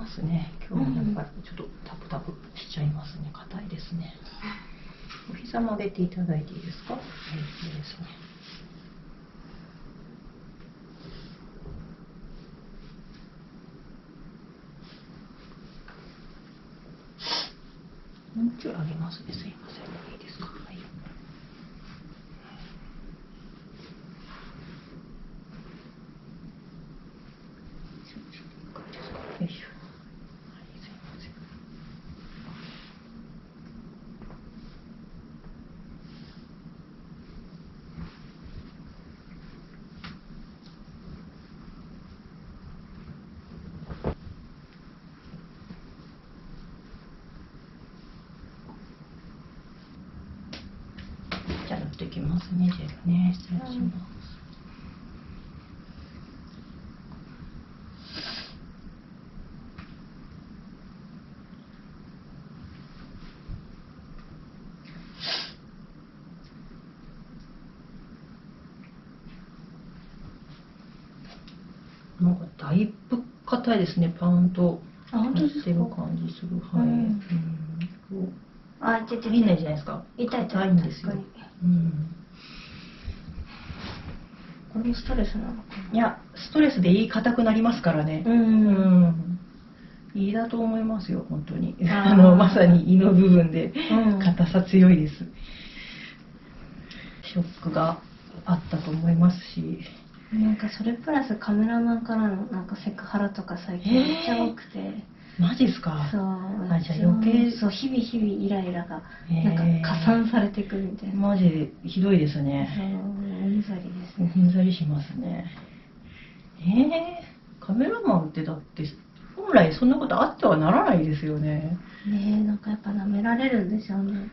ますね。今日もやっぱりちょっとタプタプしちゃいますね。硬いですね。お膝曲げていただいていいですか？はい、いいですね。もうちょい上げますね。すいません。いいですか？はい。よいしょ。はい、すいません。じゃあ、やっていきますね。ジェルね。失礼します。なんかだいぶ硬いですね。パウンと本当ですか？してる感じする。はい。あ、ちょっと見えないじゃないですか。痛い硬いんですよ。これストレスなのかな？いや、ストレスで言い硬くなりますからね。胃だと思いますよ、本当に。まさに胃の部分で硬さ強いです。ショックがあったと思いますし。なんかそれプラスカメラマンからのなんかセクハラとか最近めっちゃ多くて。マジっすか？そう。あ、じゃあ余計。そう、日々イライラがなんか加算されていくみたいな。マジでひどいですね。そう、うんざりですね。うんざりしますね。カメラマンってだって本来そんなことあってはならないですよね。なんかやっぱ舐められるんでしょうね。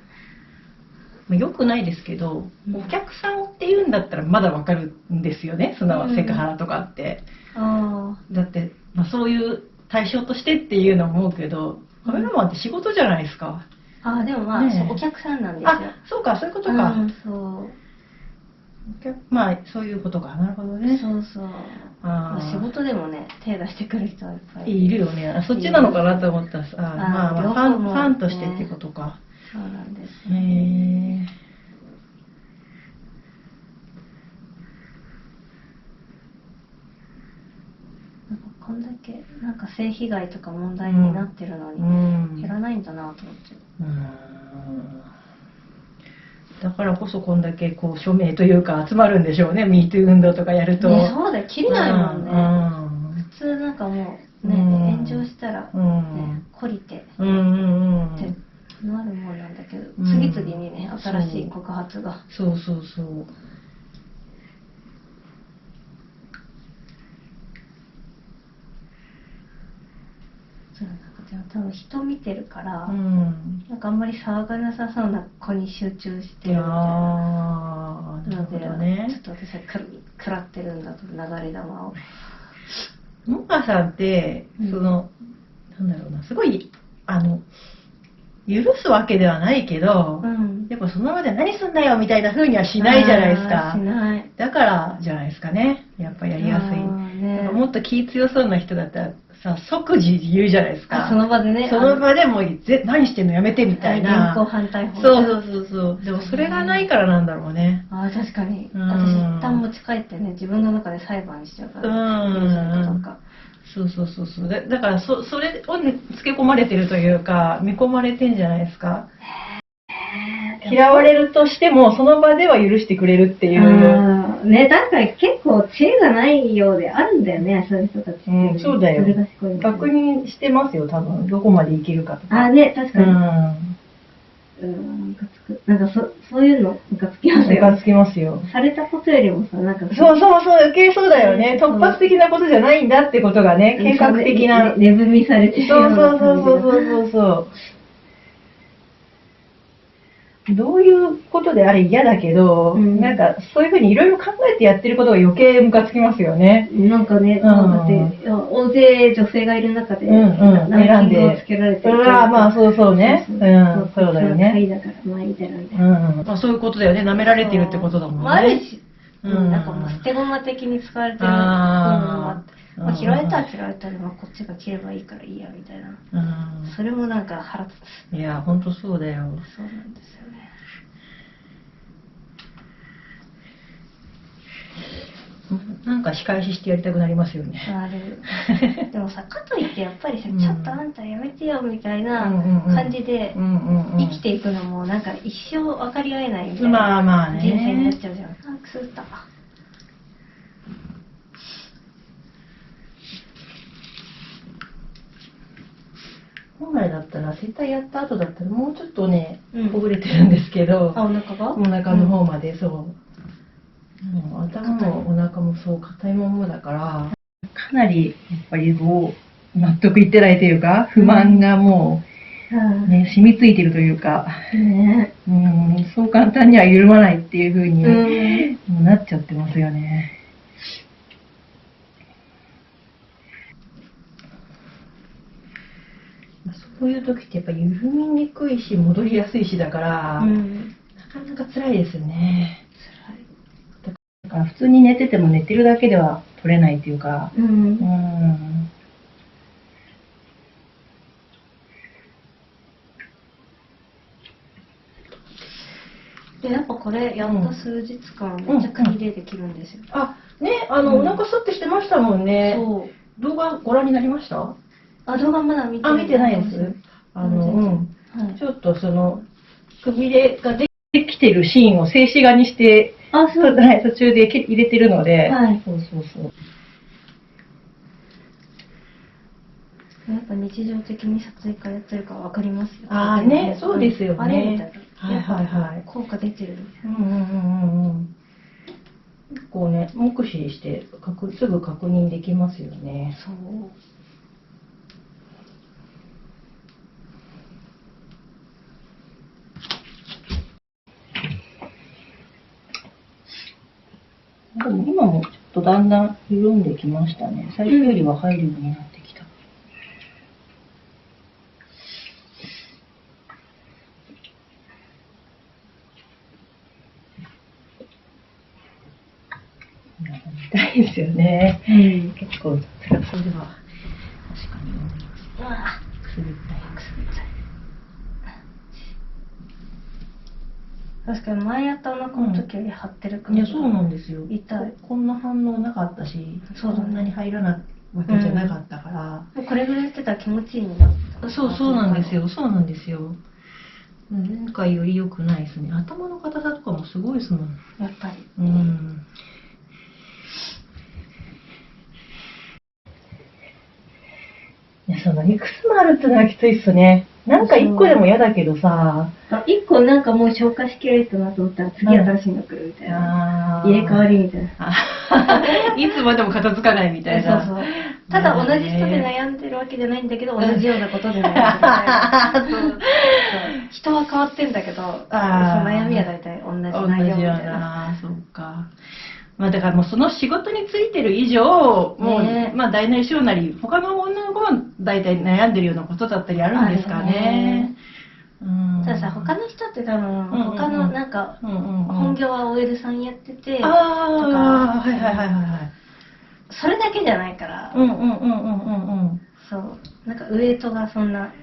よくないですけど、お客さんっていうんだったらまだわかるんですよね、そのセクハラとかって。だって、そういう対象としてっていうのも思うけど、カメラマンって仕事じゃないですか。でもお客さんなんですよ。そうか、そういうことか。そう。そういうことか。なるほどね。そうそう。仕事でもね、手出してくる人はいっぱいいるよね。そっちなのかなと思ったらさ、ファンとしてってことか。そうなんですね。なんかこんだけなんか性被害とか問題になってるのに減らないんだなと思って。だからこそこんだけこう署名というか集まるんでしょうね。MeToo 運動とかやると。そうだよ、切りないもんね。普通なんかもうね、炎上したらね、懲りてってなるもんなんだけど、次々にね、新しい告発が。そうそうそう。多分人見てるから、なんかあんまり騒がなさそうな子に集中してるみたいなので、ちょっと私は食らってるんだと、流れ弾を。萌歌さんって、なんだろうな、すごい許すわけではないけど、やっぱその場で何すんだよみたいな風にはしないじゃないですか。しない。だからじゃないですかね。やっぱやりやすい。なんかもっと気強そうな人だったらさ、即時言うじゃないですか。その場でね。その場でも何してんのやめてみたいな。現行犯逮捕。そう。でもそれがないからなんだろうね。確かに。私一旦持ち帰ってね、自分の中で裁判しちゃうから。そう。だからそれをつけ込まれてるというか、見込まれてんじゃないですか。嫌われるとしても、その場では許してくれるっていう。ね、確かに結構知恵がないようであるんだよね、そういう人たち。そうだよ。確認してますよ、多分。どこまでいけるかとか。ね、確かに。なんかそういうの、ムカつきますよ。ムカつきますよ。されたことよりもさ、なんかそう、受けそうだよね。突発的なことじゃないんだってことがね、計画的な。値踏みされてるような感じ。そう。どういうことであれ嫌だけど、なんかそういうふうにいろいろ考えてやってることが余計ムカつきますよね。なんかね、だって大勢女性がいる中で選んでつけられてる。そうね。そうだよね。だからまあいいだろうみたいな。そういうことだよね。舐められてるってことだもんね。あるし、なんかもう捨て駒的に使われてる部分もあって。まあ、切られたら切られたで、まあ、こっちが切ればいいからいいやみたいな、それもなんか腹立つ。いや本当そうだよ。そうなんですよね。なんか仕返ししてやりたくなりますよね。あれでもさ、かといってやっぱりさ、ちょっとあんたやめてよみたいな感じで生きていくのもなんか一生分かり合えないみたいな人生になっちゃうじゃん。くすった。本来だったら整体やった後だったらもうちょっとねほぐれてるんですけど、あ、お腹がお腹の方まで、そう、頭もお腹もそう硬いまんまだから、かなりやっぱりこう納得いってないというか、不満がもう、ね、染みついてるというか、そう簡単には緩まないっていう風に、もうなっちゃってますよね。そういう時ってやっぱり緩みにくいし戻りやすいしだから、なかなか辛いですよね。だから普通に寝てても寝てるだけでは取れないっていうか、でやっぱこれやった数日間めっちゃクリレできるんですよ。あ、ね、お腹スッてしてましたもんね。そう。動画ご覧になりました？あ、動画まだ見てないです。ちょっとそのくびれができてるシーンを静止画にして、途中で入れてるので、そうそうそう。やっぱ日常的に撮影会やってるかわかりますよ。ああね、そうですよね。あれみたいな。はい。効果出てるみたいな。結構ね、目視してすぐ確認できますよね。そう。でも今もちょっとだんだん緩んできましたね。最初よりは入るようになってきた。痛いですよね。結構辛そうでは確かに思います。くすぐったい。確かに前やったお腹の時より張ってる感じ。いやそうなんですよ。痛い。こんな反応なかったし、そんなに入らないわけじゃなかったから。もうこれぐらいやってたら気持ちいいんだ。そうなんですよ。そうなんですよ。前回より良くないですね。頭の硬さとかもすごいですもん。やっぱり。いや、いくつもあるってのはきついっすね。なんか一個でも嫌だけどさ。一個なんかもう消化しきれるとなと思ったら次新しいの来るみたいな。入れ替わりみたいな。いつまでも片付かないみたいな。そうそう。ただ同じ人で悩んでるわけじゃないんだけど、同じようなことで悩んでるみたいな。人は変わってんだけど、その悩みは大体同じ内容みたいな。そうか。まあだからもうその仕事についてる以上、もう、まあ大なり小なり、他の女の子は大体悩んでるようなことだったりあるんですかね。たださ、他の人って多分、他のなんか、本業は OL さんやってて、とか、それだけじゃないから、そう、なんかウエイトがそんな、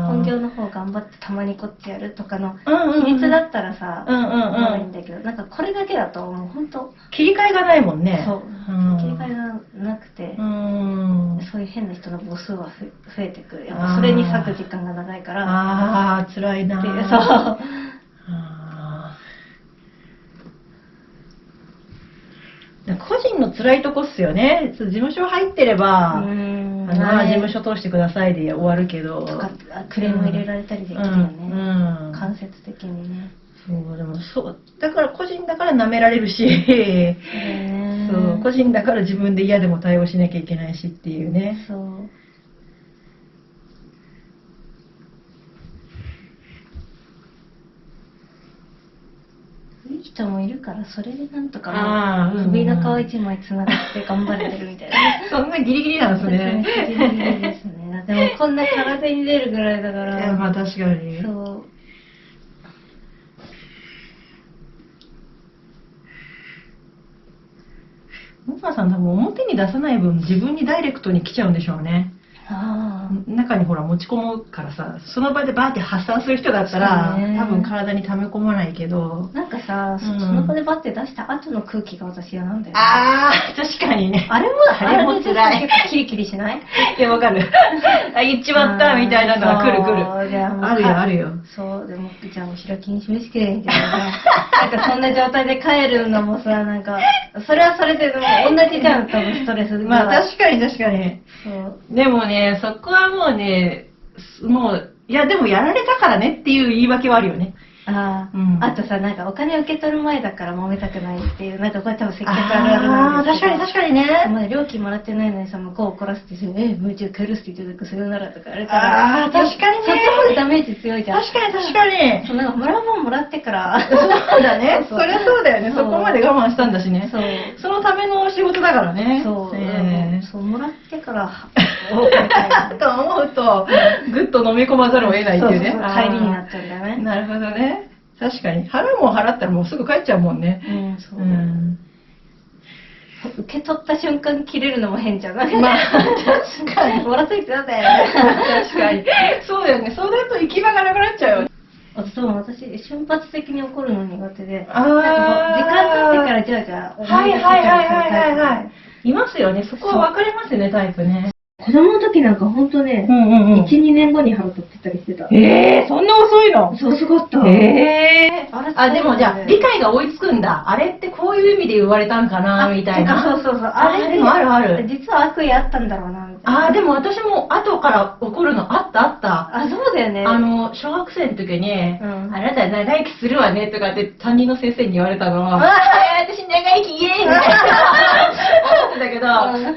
本業の方頑張ってたまにこっちやるとかの比率だったらさ、いいんだけど、なんかこれだけだともう本当切り替えがないもんね。そう、切り替えがなくて、そういう変な人の母数は増えてくる。やっぱそれに割く時間が長いから。ああ、辛いな。そう。個人の辛いとこっすよね。事務所入ってれば、事務所通してくださいで終わるけど。とか、クレーム入れられたりできるよね。間接的にね。そう、でもそう、だから個人だから舐められるし、そう、個人だから自分で嫌でも対応しなきゃいけないしっていうね。そう。いい人もいるからそれでなんとか首の皮一枚つながって頑張れてるみたいな。そんなギリギリなんですね。ギリギリですね。でもこんな体に出るぐらいだから。いやまあ確かに。そう。お母さん多分表に出さない分自分にダイレクトに来ちゃうんでしょうね。中にほら持ち込むからさ、その場でバーって発散する人だったら、多分体に溜め込まないけど、なんかさ、その場でバッて出した後の空気が私嫌なんだよね。確かにね。あれも辛い。結構キリキリしない？いや、わかる。言っちまったみたいなのが来る。あるよあるよ。そう、でもじゃあお開きにしめしけみたいな。なんかそんな状態で帰るのもさ、なんかそれはそれで同じじゃん、多分ストレス。まあ確かに。でもね、そこはもうね、いやでもやられたからねっていう言い訳はあるよね。あとさ、なんかお金受け取る前だから揉めたくないっていう、なんかこれ多分接客あるあるなんですけど。確かにね。まだ料金もらってないのにさ、向こう怒らせてし、もう一度帰るって言ってたさよならとかあれから。確かにね。そっちの方がダメージ強いじゃん。確かに。そう、なんかもらうもんもらってから。そうだね。そりゃそうだよね。そこまで我慢したんだしね。そのための仕事だからね。そう、もらってから。と思うと、ぐっと飲み込まざるを得ないっていうね。帰りになっちゃうんだよね。なるほどね。確かに。払うもん払ったらもうすぐ帰っちゃうもんね。受け取った瞬間切れるのも変じゃない？まあ、確かに。もらっといてなんだよ。確かに。そうだよね。そうだと行き場がなくなっちゃうよね。私、瞬発的に怒るの苦手で。なんか時間経ってからじゃあ、はい。いますよね。そこは分かれますよね、タイプね。子供の時なんかほんとね、1、2年後に腹立ってたりしてた。そんな遅いの？そう、すごかった。でもじゃあ、理解が追いつくんだ。あれってこういう意味で言われたんかな、みたいな。そう。あれでもある。実は悪意あったんだろうな、みたいな。でも私も後から怒るのあった。そうだよね。小学生の時に、あなた長生きするわね、とかって担任の先生に言われたのは、私長生きイエーイみたいな思ってたけど、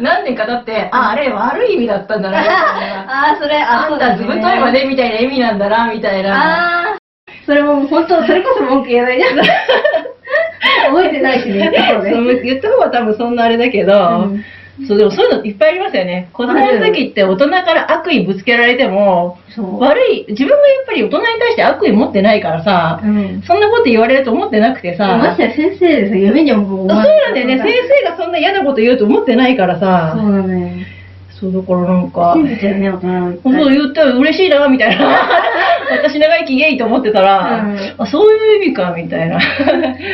何年か経って、あれ悪い意味だったんだな、みたいな。あんたずぶといわね、みたいな意味なんだな、みたいな。それも本当、それこそ文句言えないじゃん。覚えてないしね。言った方は多分そんなあれだけど、でもそういうのいっぱいありますよね。子供の時って大人から悪意ぶつけられても、自分がやっぱり大人に対して悪意持ってないからさ、そんなこと言われると思ってなくてさ。ましてや先生でさ、夢にもそうなんだよね。先生がそんな嫌なこと言うと思ってないからさ。そうだね。そうだからなんか。信じちゃうね、大人は。本当言ったら嬉しいな、みたいな。私長生きイエイと思ってたら、そういう意味か、みたいな。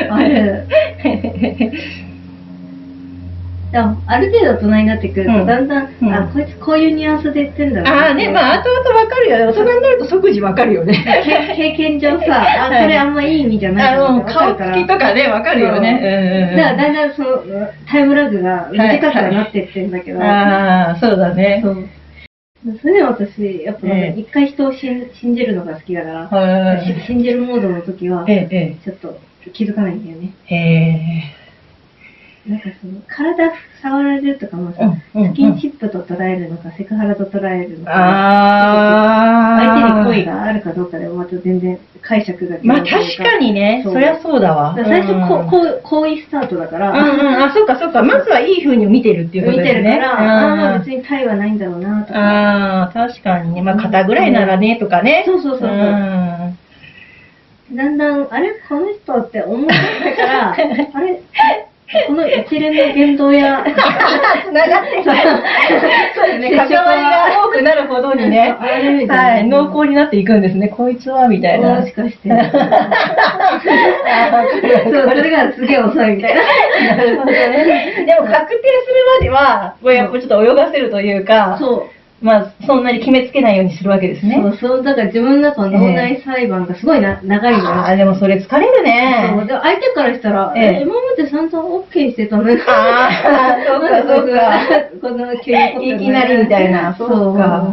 ある。ある程度大人になってくると、だんだん、こいつこういうニュアンスで言ってんだろうね。後々わかるよね。大人になると即時わかるよね。経験上さ、それあんまいい意味じゃない顔つきとかね、わかるよね。だからだんだんそのタイムラグが短くはなってってんだけど。そうだね。それで私、やっぱ一回人を信じるのが好きだから、信じるモードの時は、ちょっと気づかないんだよね。なんかその、体触られるとかもさ、スキンシップと捉えるのか、セクハラと捉えるのか、相手に恋があるかどうかでもまた全然解釈が違う。まあ確かにね、そりゃそうだわ。最初、好意スタートだから。そっか。まずはいい風に見てるっていうことですね。見てるから、別に対はないんだろうな、とか。確かにね。まあ肩ぐらいならね、とかね。そう。だんだん、あれこの人って思ってたから、あれこの一連の言動や、そうですね、関わりが多くなるほどにね、濃厚になっていくんですね、こいつは、みたいな。もしかして。そう、それがすげえ遅いみたいな。なるほどね。でも確定するまでは、やっぱちょっと泳がせるというか、まあ、そんなに決めつけないようにするわけですね。だから自分の中の脳内裁判がすごい長いのよ。でもそれ疲れるね。で相手からしたら、今まで散々 OK してたのに。そうか。いきなりみたいな。そうか。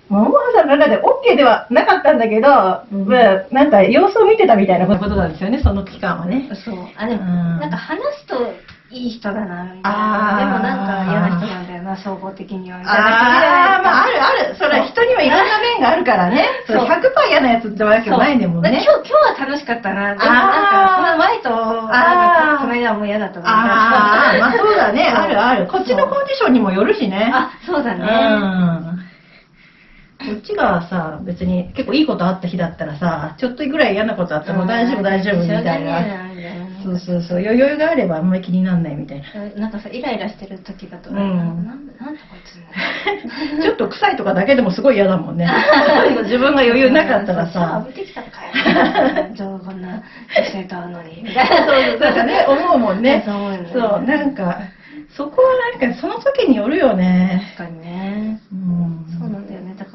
桃花さんの中で OK ではなかったんだけど、なんか様子を見てたみたいなことなんですよね、その期間はね。そう。でも、なんか話すと、いい人だな、みたいな。でもなんか嫌な人なんだよな、総合的には。まあある。それは人にはいろんな面があるからね。100% 嫌なやつってわけじゃないんだもんね。今日は楽しかったな。でもなんか、その前と、この間はもう嫌だったな。まあそうだね、ある。こっちのコンディションにもよるしね。そうだね。こっちがさ、別に結構いいことあった日だったらさ、ちょっとぐらい嫌なことあっても大丈夫みたいな。そうそうそう、余裕があればあんまり気にならないみたいな。なんかさ、イライラしてる時だと、なんでこいつちょっと臭いとかだけでもすごい嫌だもんね。自分が余裕なかったらさ。浴びてきたのかよ。丈夫な女性と会うのに。みたいな。そうなんかね、思うもんね。そう、なんか、そこはなんかその時によるよね。確かにね。そうなんだよね。だか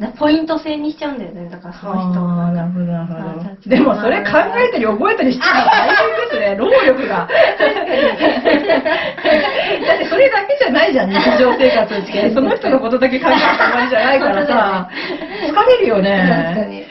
ら、ポイント制にしちゃうんだよね。だからその人。ああ、なるほど、なるほど。でもそれ考えたり覚えたりしてるの大変ですね、労力が。だってそれだけじゃないじゃん、日常生活って。その人のことだけ考えた終わりじゃないからさ、疲れるよね。確かに。